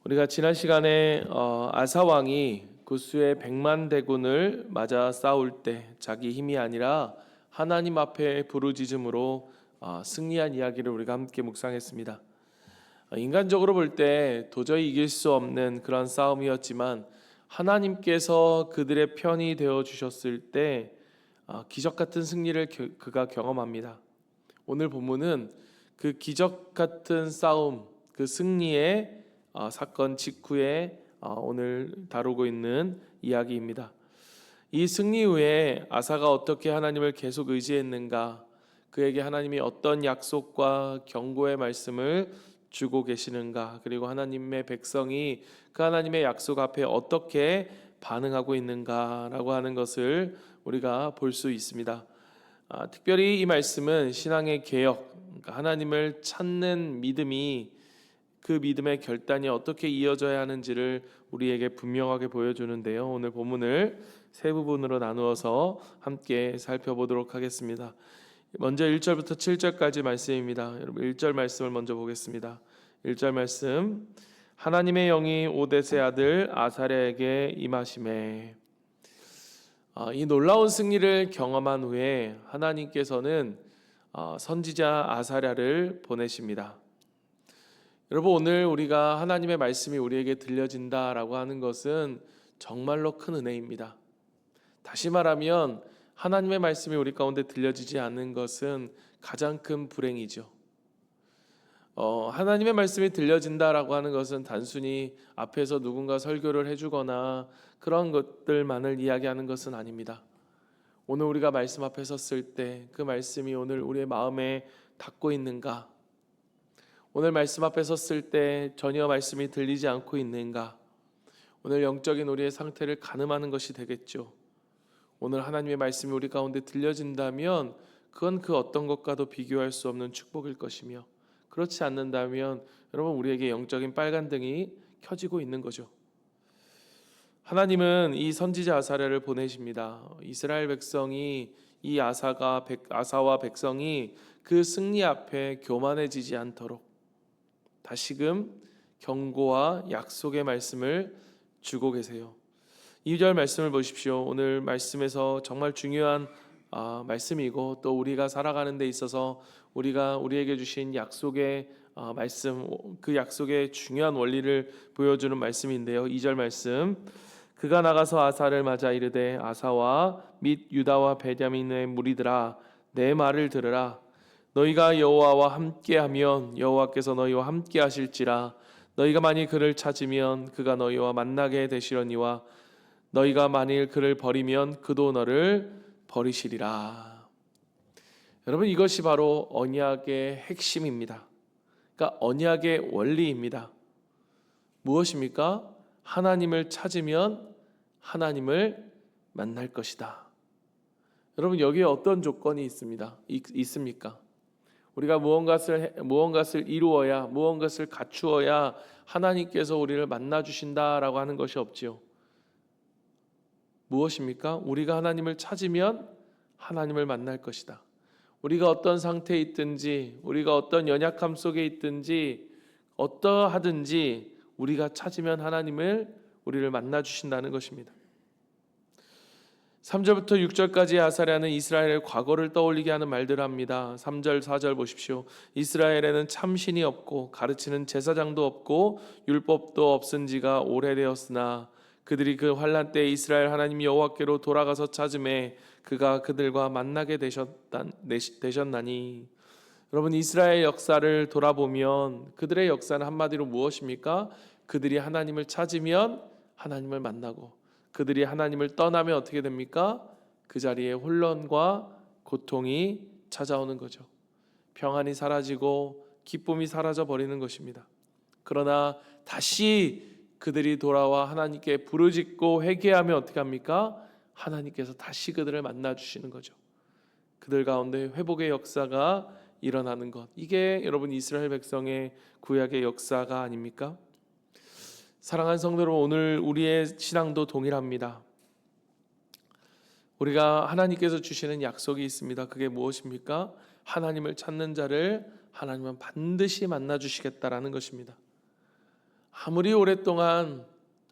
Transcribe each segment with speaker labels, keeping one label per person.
Speaker 1: 우리가 지난 시간에 아사 왕이 구스의 100만 대군을 맞아 싸울 때 자기 힘이 아니라 하나님 앞에 부르짖음으로 승리한 이야기를 우리가 함께 묵상했습니다. 인간적으로 볼 때 도저히 이길 수 없는 그런 싸움이었지만 하나님께서 그들의 편이 되어 주셨을 때 기적 같은 승리를 그가 경험합니다. 오늘 본문은 그 기적 같은 싸움, 그 승리의 사건 직후에 오늘 다루고 있는 이야기입니다. 이 승리 후에 아사가 어떻게 하나님을 계속 의지했는가, 그에게 하나님이 어떤 약속과 경고의 말씀을 주고 계시는가, 그리고 하나님의 백성이 그 하나님의 약속 앞에 어떻게 반응하고 있는가라고 하는 것을 우리가 볼 수 있습니다. 특별히 이 말씀은 신앙의 개혁, 그러니까 하나님을 찾는 믿음이 그 믿음의 결단이 어떻게 이어져야 하는지를 우리에게 분명하게 보여주는데요. 오늘 본문을 세 부분으로 나누어서 함께 살펴보도록 하겠습니다. 먼저 1절부터 7절까지 말씀입니다. 여러분 1절 말씀을 먼저 보겠습니다. 1절 말씀, 하나님의 영이 오뎃의 아들 아사랴에게 임하시매. 이 놀라운 승리를 경험한 후에 하나님께서는 선지자 아사랴를 보내십니다. 여러분, 오늘 우리가 하나님의 말씀이 우리에게 들려진다라고 하는 것은 정말로 큰 은혜입니다. 다시 말하면 하나님의 말씀이 우리 가운데 들려지지 않는 것은 가장 큰 불행이죠. 하나님의 말씀이 들려진다라고 하는 것은 단순히 앞에서 누군가 설교를 해주거나 그런 것들만을 이야기하는 것은 아닙니다. 오늘 우리가 말씀 앞에 섰을 때 그 말씀이 오늘 우리의 마음에 닿고 있는가? 오늘 말씀 앞에 섰을 때 전혀 말씀이 들리지 않고 있는가? 오늘 영적인 우리의 상태를 가늠하는 것이 되겠죠. 오늘 하나님의 말씀이 우리 가운데 들려진다면 그건 그 어떤 것과도 비교할 수 없는 축복일 것이며, 그렇지 않는다면 여러분 우리에게 영적인 빨간등이 켜지고 있는 거죠. 하나님은 이 선지자 아사랴를 보내십니다. 이스라엘 백성이 이 아사와 백성이 그 승리 앞에 교만해지지 않도록 다시금 경고와 약속의 말씀을 주고 계세요. 2절 말씀을 보십시오. 오늘 말씀에서 정말 중요한 말씀이고 또 우리가 살아가는 데 있어서 우리에게 주신 약속의 말씀, 그 약속의 중요한 원리를 보여주는 말씀인데요. 2절 말씀, 그가 나가서 아사를 맞아 이르되 아사와 및 유다와 베냐민의 무리들아 내 말을 들으라. 너희가 여호와와 함께하면 여호와께서 너희와 함께하실지라. 너희가 만일 그를 찾으면 그가 너희와 만나게 되시려니와 너희가 만일 그를 버리면 그도 너를 버리시리라. 여러분, 이것이 바로 언약의 핵심입니다. 그러니까 언약의 원리입니다. 무엇입니까? 하나님을 찾으면 하나님을 만날 것이다. 여러분, 여기에 어떤 조건이 있습니까? 우리가 무언가를 이루어야, 무언가를 갖추어야 하나님께서 우리를 만나 주신다라고 하는 것이 없지요. 무엇입니까? 우리가 하나님을 찾으면 하나님을 만날 것이다. 우리가 어떤 상태에 있든지, 우리가 어떤 연약함 속에 있든지, 어떠하든지 우리가 찾으면 우리를 만나 주신다는 것입니다. 3절부터 6절까지 아사랴는 이스라엘의 과거를 떠올리게 하는 말들을 합니다. 3절 4절 보십시오. 이스라엘에는 참신이 없고 가르치는 제사장도 없고 율법도 없은 지가 오래되었으나 그들이 그 환난 때에 이스라엘 하나님 여호와께로 돌아가서 찾음에 그가 그들과 만나게 되셨나니. 여러분, 이스라엘 역사를 돌아보면 그들의 역사는 한마디로 무엇입니까? 그들이 하나님을 찾으면 하나님을 만나고, 그들이 하나님을 떠나면 어떻게 됩니까? 그 자리에 혼란과 고통이 찾아오는 거죠. 평안이 사라지고 기쁨이 사라져 버리는 것입니다. 그러나 다시 그들이 돌아와 하나님께 부르짖고 회개하면 어떻게 합니까? 하나님께서 다시 그들을 만나 주시는 거죠. 그들 가운데 회복의 역사가 일어나는 것, 이게 여러분 이스라엘 백성의 구약의 역사가 아닙니까? 사랑하는 성도 여러분, 오늘 우리의 신앙도 동일합니다. 우리가 하나님께서 주시는 약속이 있습니다. 그게 무엇입니까? 하나님을 찾는 자를 하나님은 반드시 만나주시겠다라는 것입니다. 아무리 오랫동안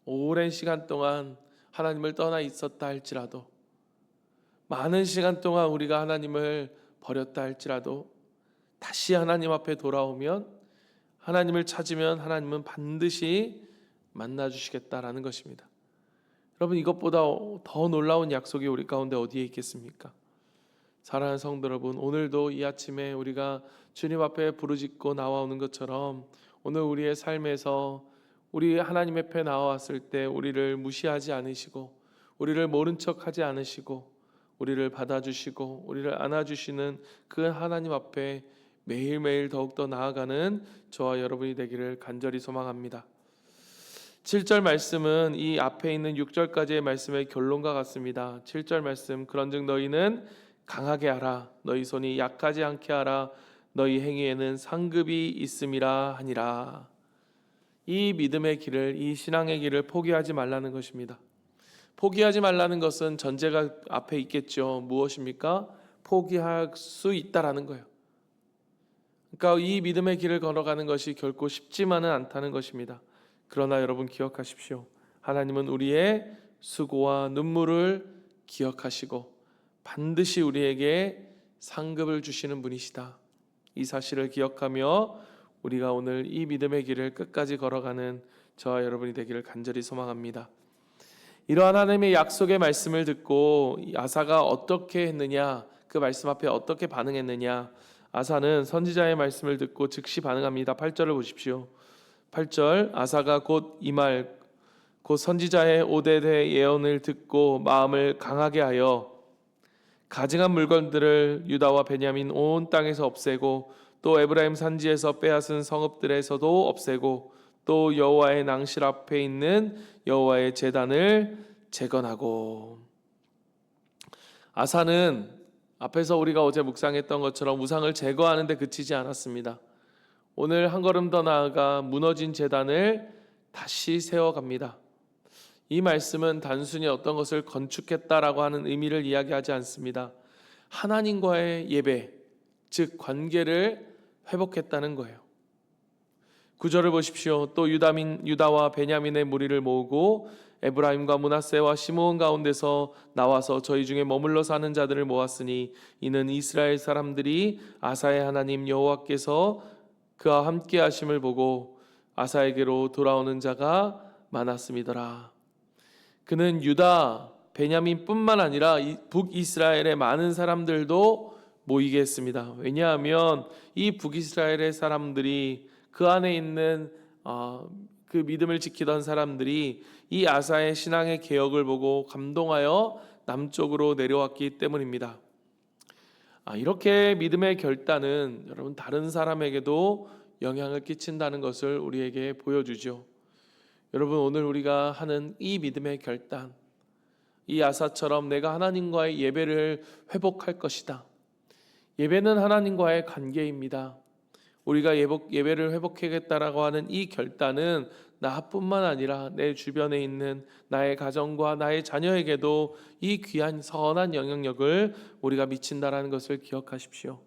Speaker 1: 오랜 시간 동안 하나님을 떠나 있었다 할지라도, 많은 시간 동안 우리가 하나님을 버렸다 할지라도 다시 하나님 앞에 돌아오면, 하나님을 찾으면 하나님은 반드시 만나주시겠다라는 것입니다. 여러분, 이것보다 더 놀라운 약속이 우리 가운데 어디에 있겠습니까? 사랑하는 성도 여러분, 오늘도 이 아침에 우리가 주님 앞에 부르짖고 나와오는 것처럼 오늘 우리의 삶에서 우리 하나님 앞에 나와왔을 때 우리를 무시하지 않으시고, 우리를 모른 척하지 않으시고, 우리를 받아주시고 우리를 안아주시는 그 하나님 앞에 매일매일 더욱더 나아가는 저와 여러분이 되기를 간절히 소망합니다. 7절 말씀은 이 앞에 있는 6절까지의 말씀의 결론과 같습니다. 7절 말씀, 그런즉 너희는 강하게 하라, 너희 손이 약하지 않게 하라, 너희 행위에는 상급이 있음이라 하니라. 이 믿음의 길을, 이 신앙의 길을 포기하지 말라는 것입니다. 포기하지 말라는 것은 전제가 앞에 있겠죠. 무엇입니까? 포기할 수 있다라는 거예요. 그러니까 이 믿음의 길을 걸어가는 것이 결코 쉽지만은 않다는 것입니다. 그러나 여러분 기억하십시오. 하나님은 우리의 수고와 눈물을 기억하시고 반드시 우리에게 상급을 주시는 분이시다. 이 사실을 기억하며 우리가 오늘 이 믿음의 길을 끝까지 걸어가는 저와 여러분이 되기를 간절히 소망합니다. 이러한 하나님의 약속의 말씀을 듣고 아사가 어떻게 했느냐, 그 말씀 앞에 어떻게 반응했느냐. 아사는 선지자의 말씀을 듣고 즉시 반응합니다. 8절을 보십시오. 8절, 아사가 곧 이 말 곧 선지자의 오대대 예언을 듣고 마음을 강하게 하여 가증한 물건들을 유다와 베냐민 온 땅에서 없애고 또 에브라임 산지에서 빼앗은 성읍들에서도 없애고 또 여호와의 낭실 앞에 있는 여호와의 제단을 재건하고. 아사는 앞에서 우리가 어제 묵상했던 것처럼 우상을 제거하는 데 그치지 않았습니다. 오늘 한 걸음 더 나아가 무너진 제단을 다시 세워갑니다. 이 말씀은 단순히 어떤 것을 건축했다라고 하는 의미를 이야기하지 않습니다. 하나님과의 예배, 즉 관계를 회복했다는 거예요. 9절을 보십시오. 또 유다와 베냐민의 무리를 모으고 에브라임과 므낫세와 시므온 가운데서 나와서 저희 중에 머물러 사는 자들을 모았으니 이는 이스라엘 사람들이 아사의 하나님 여호와께서 그와 함께 하심을 보고 아사에게로 돌아오는 자가 많았음이더라. 그는 유다, 베냐민뿐만 아니라 북이스라엘의 많은 사람들도 모이게 했습니다. 왜냐하면 이 북이스라엘의 사람들이, 그 안에 있는 그 믿음을 지키던 사람들이 이 아사의 신앙의 개혁을 보고 감동하여 남쪽으로 내려왔기 때문입니다. 이렇게 믿음의 결단은 여러분 다른 사람에게도 영향을 끼친다는 것을 우리에게 보여주죠. 여러분, 오늘 우리가 하는 이 믿음의 결단, 이 아사처럼 내가 하나님과의 예배를 회복할 것이다. 예배는 하나님과의 관계입니다. 우리가 예배를 회복하겠다라고 하는 이 결단은 나뿐만 아니라 내 주변에 있는 나의 가정과 나의 자녀에게도 이 귀한 선한 영향력을 우리가 미친다라는 것을 기억하십시오.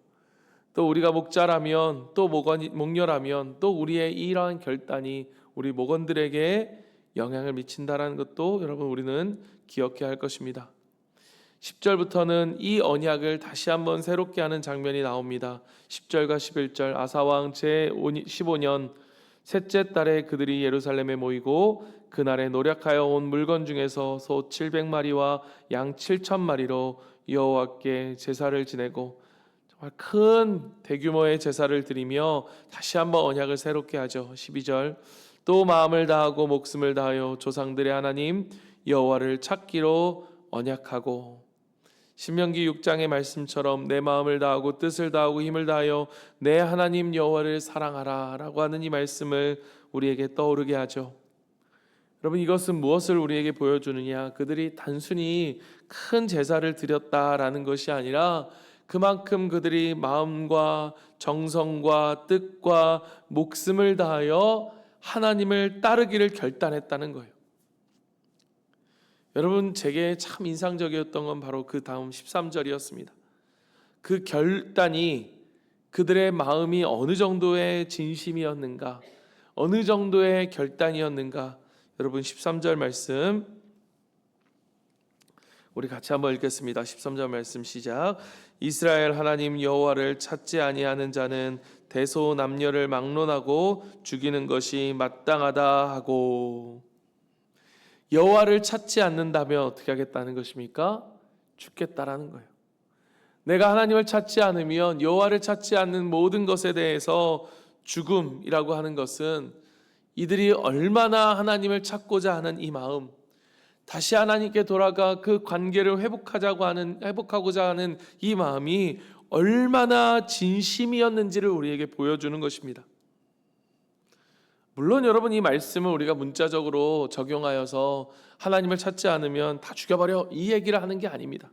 Speaker 1: 또 우리가 목자라면, 또 목녀라면 또 우리의 이러한 결단이 우리 목원들에게 영향을 미친다라는 것도 여러분 우리는 기억해야 할 것입니다. 10절부터는 이 언약을 다시 한번 새롭게 하는 장면이 나옵니다. 10절과 11절, 아사왕 제15년 셋째 달에 그들이 예루살렘에 모이고 그날에 노력하여 온 물건 중에서 소 700마리와 양 7,000마리로 여호와께 제사를 지내고, 정말 큰 대규모의 제사를 드리며 다시 한번 언약을 새롭게 하죠. 12절, 또 마음을 다하고 목숨을 다하여 조상들의 하나님 여호와를 찾기로 언약하고. 신명기 6장의 말씀처럼 내 마음을 다하고 뜻을 다하고 힘을 다하여 내 하나님 여호와를 사랑하라 라고 하는 이 말씀을 우리에게 떠오르게 하죠. 여러분, 이것은 무엇을 우리에게 보여주느냐? 그들이 단순히 큰 제사를 드렸다라는 것이 아니라 그만큼 그들이 마음과 정성과 뜻과 목숨을 다하여 하나님을 따르기를 결단했다는 거예요. 여러분, 제게 참 인상적이었던 건 바로 그 다음 13절이었습니다. 그 결단이 그들의 마음이 어느 정도의 진심이었는가, 어느 정도의 결단이었는가. 여러분 13절 말씀 우리 같이 한번 읽겠습니다. 13절 말씀 시작. 이스라엘 하나님 여호와를 찾지 아니하는 자는 대소 남녀를 막론하고 죽이는 것이 마땅하다 하고. 여호와를 찾지 않는다면 어떻게 하겠다는 것입니까? 죽겠다라는 거예요. 내가 하나님을 찾지 않으면, 여호와를 찾지 않는 모든 것에 대해서 죽음이라고 하는 것은 이들이 얼마나 하나님을 찾고자 하는 이 마음, 다시 하나님께 돌아가 그 관계를 회복하고자 하는 이 마음이 얼마나 진심이었는지를 우리에게 보여주는 것입니다. 물론 여러분, 이 말씀을 우리가 문자적으로 적용하여서 하나님을 찾지 않으면 다 죽여버려, 이 얘기를 하는 게 아닙니다.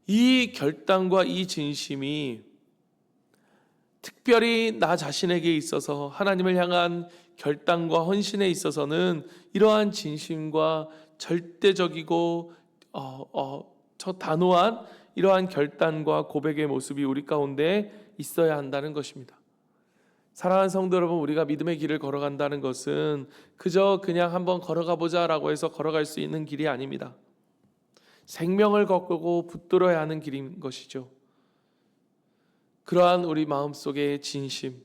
Speaker 1: 이 결단과 이 진심이 특별히 나 자신에게 있어서 하나님을 향한 결단과 헌신에 있어서는 이러한 진심과 절대적이고 저 단호한 이러한 결단과 고백의 모습이 우리 가운데 있어야 한다는 것입니다. 사랑하는 성도 여러분, 우리가 믿음의 길을 걸어간다는 것은 그저 그냥 한번 걸어가 보자라고 해서 걸어갈 수 있는 길이 아닙니다. 생명을 거두고 붙들어야 하는 길인 것이죠. 그러한 우리 마음속의 진심,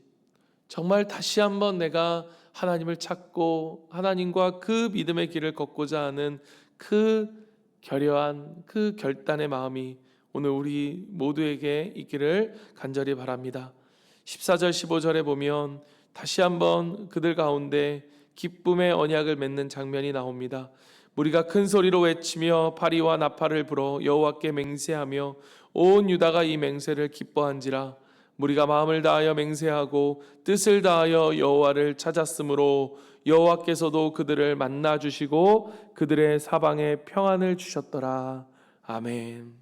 Speaker 1: 정말 다시 한번 내가 하나님을 찾고 하나님과 그 믿음의 길을 걷고자 하는 그 결여한 그 결단의 마음이 오늘 우리 모두에게 있기를 간절히 바랍니다. 14절 15절에 보면 다시 한번 그들 가운데 기쁨의 언약을 맺는 장면이 나옵니다. 무리가 큰 소리로 외치며 파리와 나팔을 불어 여호와께 맹세하며 온 유다가 이 맹세를 기뻐한지라. 무리가 마음을 다하여 맹세하고 뜻을 다하여 여호와를 찾았으므로 여호와께서도 그들을 만나 주시고 그들의 사방에 평안을 주셨더라. 아멘.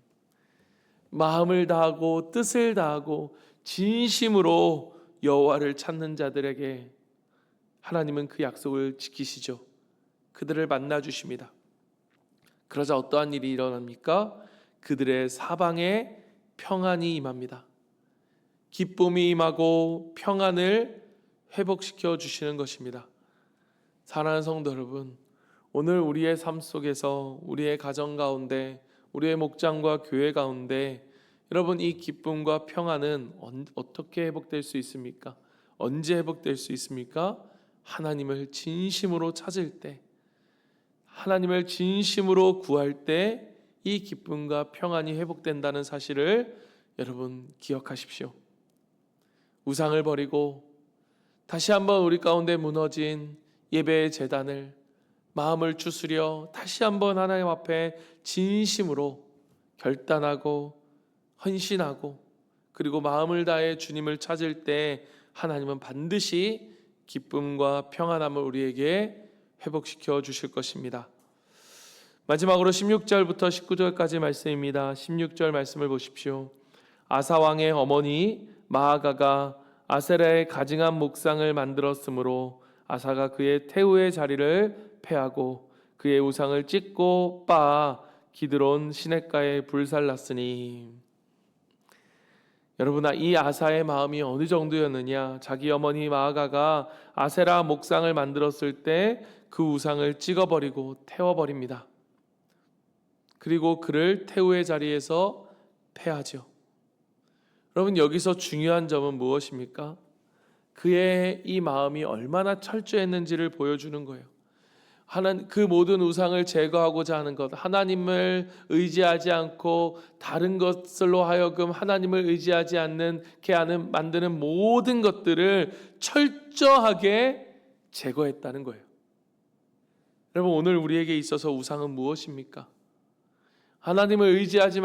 Speaker 1: 마음을 다하고 뜻을 다하고 진심으로 여호와를 찾는 자들에게 하나님은 그 약속을 지키시죠. 그들을 만나 주십니다. 그러자 어떠한 일이 일어납니까? 그들의 사방에 평안이 임합니다. 기쁨이 임하고 평안을 회복시켜 주시는 것입니다. 사랑하는 성도 여러분, 오늘 우리의 삶 속에서, 우리의 가정 가운데, 우리의 목장과 교회 가운데 여러분, 이 기쁨과 평안은 어떻게 회복될 수 있습니까? 언제 회복될 수 있습니까? 하나님을 진심으로 찾을 때, 하나님을 진심으로 구할 때 이 기쁨과 평안이 회복된다는 사실을 여러분 기억하십시오. 우상을 버리고 다시 한번 우리 가운데 무너진 예배의 제단을, 마음을 추스려 다시 한번 하나님 앞에 진심으로 결단하고 헌신하고 그리고 마음을 다해 주님을 찾을 때 하나님은 반드시 기쁨과 평안함을 우리에게 회복시켜 주실 것입니다. 마지막으로 16절부터 19절까지 말씀입니다. 16절 말씀을 보십시오. 아사 왕의 어머니 마아가가 아세라의 가증한 목상을 만들었으므로 아사가 그의 태우의 자리를 폐하고 그의 우상을 찢고 빻아 기드론 시냇가에 불살랐으니. 여러분, 이 아사의 마음이 어느 정도였느냐? 자기 어머니 마아가가 아세라 목상을 만들었을 때 그 우상을 찍어버리고 태워버립니다. 그리고 그를 태우의 자리에서 폐하죠. 여러분, 여기서 중요한 점은 무엇입니까? 그의 이 마음이 얼마나 철저했는지를 보여주는 거예요. 그 모든 우상을 제거하고자 하는 것, 하나님을 의지하지 않고 다른 것들로 하여금 하나님을 의지하지 않게 만드는 모든 것들을 철저하게 제거했다는 거예요. 여러분, 오늘 우리에게 있어서 우상은 무엇입니까? 하나님을 의지하지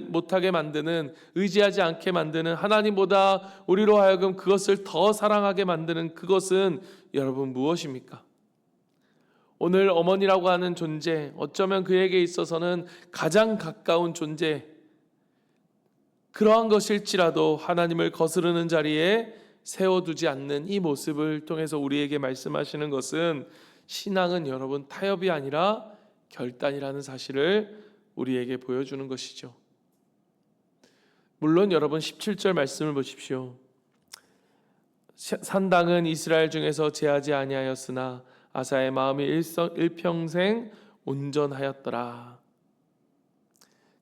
Speaker 1: 못하게 만드는, 의지하지 않게 만드는, 하나님보다 우리로 하여금 그것을 더 사랑하게 만드는 그것은 여러분 무엇입니까? 오늘 어머니라고 하는 존재, 어쩌면 그에게 있어서는 가장 가까운 존재, 그러한 것일지라도 하나님을 거스르는 자리에 세워두지 않는 이 모습을 통해서 우리에게 말씀하시는 것은, 신앙은 여러분 타협이 아니라 결단이라는 사실을 우리에게 보여주는 것이죠. 물론 여러분 17절 말씀을 보십시오. 산당은 이스라엘 중에서 제하지 아니하였으나 아사의 마음이 일평생 온전하였더라.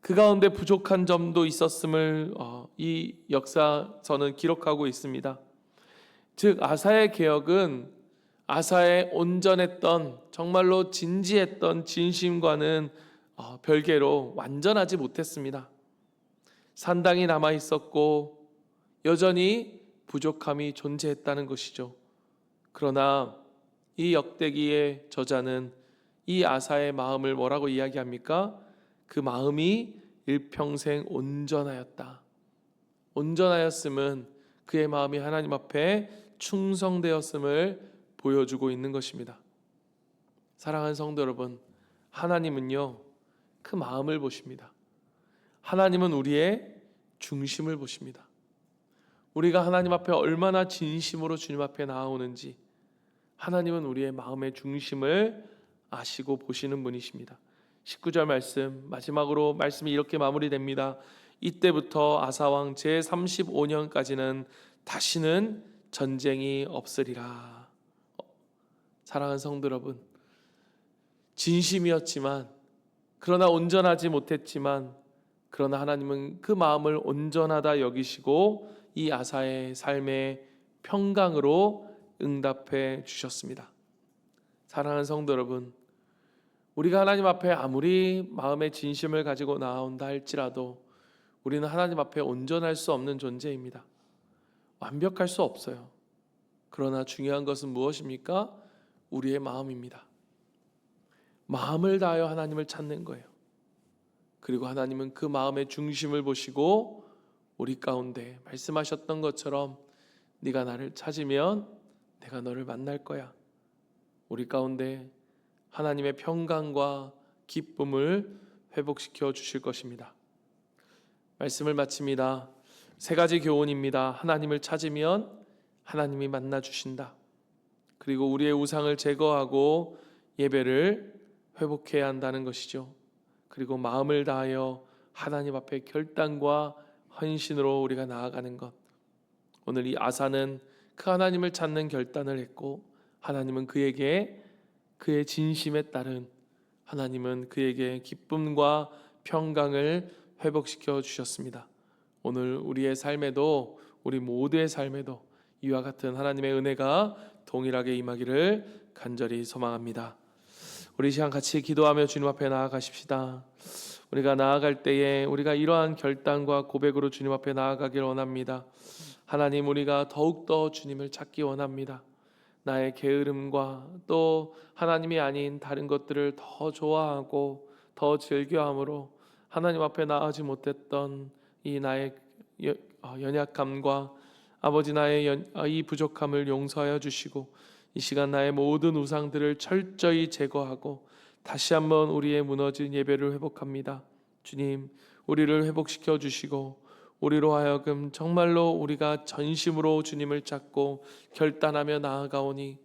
Speaker 1: 그 가운데 부족한 점도 있었음을 이 역사서는 기록하고 있습니다. 즉 아사의 개혁은 아사의 온전했던 정말로 진지했던 진심과는 별개로 완전하지 못했습니다. 산당이 남아 있었고 여전히 부족함이 존재했다는 것이죠. 그러나 이 역대기의 저자는 이 아사의 마음을 뭐라고 이야기합니까? 그 마음이 일평생 온전하였다. 온전하였음은 그의 마음이 하나님 앞에 충성되었음을 보여주고 있는 것입니다. 사랑하는 성도 여러분, 하나님은요 그 마음을 보십니다. 하나님은 우리의 중심을 보십니다. 우리가 하나님 앞에 얼마나 진심으로 주님 앞에 나아오는지 하나님은 우리의 마음의 중심을 아시고 보시는 분이십니다. 19절 말씀, 마지막으로 말씀이 이렇게 마무리됩니다. 이때부터 아사왕 제35년까지는 다시는 전쟁이 없으리라. 사랑하는 성도 여러분, 진심이었지만 그러나 온전하지 못했지만 그러나 하나님은 그 마음을 온전하다 여기시고 이 아사의 삶의 평강으로 응답해 주셨습니다. 사랑하는 성도 여러분, 우리가 하나님 앞에 아무리 마음의 진심을 가지고 나아온다 할지라도 우리는 하나님 앞에 온전할 수 없는 존재입니다. 완벽할 수 없어요. 그러나 중요한 것은 무엇입니까? 우리의 마음입니다. 마음을 다하여 하나님을 찾는 거예요. 그리고 하나님은 그 마음의 중심을 보시고 우리 가운데 말씀하셨던 것처럼 네가 나를 찾으면 내가 너를 만날 거야. 우리 가운데 하나님의 평강과 기쁨을 회복시켜 주실 것입니다. 말씀을 마칩니다. 세 가지 교훈입니다. 하나님을 찾으면 하나님이 만나 주신다. 그리고 우리의 우상을 제거하고 예배를 회복해야 한다는 것이죠. 그리고 마음을 다하여 하나님 앞에 결단과 헌신으로 우리가 나아가는 것. 오늘 이 아사는 그 하나님을 찾는 결단을 했고 하나님은 그에게 그의 진심에 따른 하나님은 그에게 기쁨과 평강을 회복시켜 주셨습니다. 오늘 우리의 삶에도 우리 모두의 삶에도 이와 같은 하나님의 은혜가 동일하게 임하기를 간절히 소망합니다. 우리 시간 같이 기도하며 주님 앞에 나아가십시다. 우리가 나아갈 때에 우리가 이러한 결단과 고백으로 주님 앞에 나아가길 원합니다. 하나님, 우리가 더욱더 주님을 찾기 원합니다. 나의 게으름과 또 하나님이 아닌 다른 것들을 더 좋아하고 더 즐겨함으로 하나님 앞에 나아가지 못했던 이 나의 연약함과 아버지 나의 이 부족함을 용서하여 주시고 이 시간 나의 모든 우상들을 철저히 제거하고 다시 한번 우리의 무너진 예배를 회복합니다. 주님, 우리를 회복시켜 주시고 우리로 하여금 정말로 우리가 전심으로 주님을 찾고 결단하며 나아가오니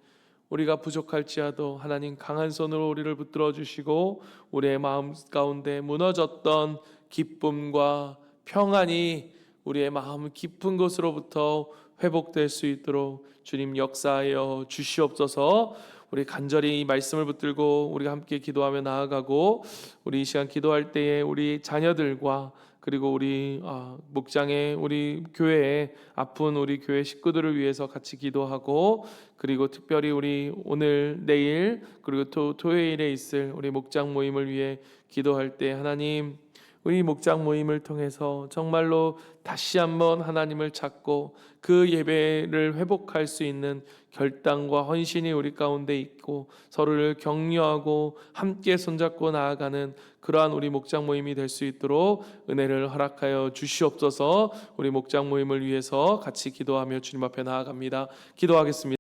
Speaker 1: 우리가 부족할지라도 하나님 강한 손으로 우리를 붙들어 주시고 우리의 마음 가운데 무너졌던 기쁨과 평안이 우리의 마음 깊은 곳으로부터 회복될 수 있도록 주님 역사하여 주시옵소서. 우리 간절히 이 말씀을 붙들고 우리가 함께 기도하며 나아가고 우리 이 시간 기도할 때에 우리 자녀들과 그리고 우리 목장의 우리 교회에 아픈 우리 교회 식구들을 위해서 같이 기도하고 그리고 특별히 우리 오늘 내일 그리고 토요일에 있을 우리 목장 모임을 위해 기도할 때 하나님 우리 목장 모임을 통해서 정말로 다시 한번 하나님을 찾고 그 예배를 회복할 수 있는 결단과 헌신이 우리 가운데 있고 서로를 격려하고 함께 손잡고 나아가는 그러한 우리 목장 모임이 될 수 있도록 은혜를 허락하여 주시옵소서. 우리 목장 모임을 위해서 같이 기도하며 주님 앞에 나아갑니다. 기도하겠습니다.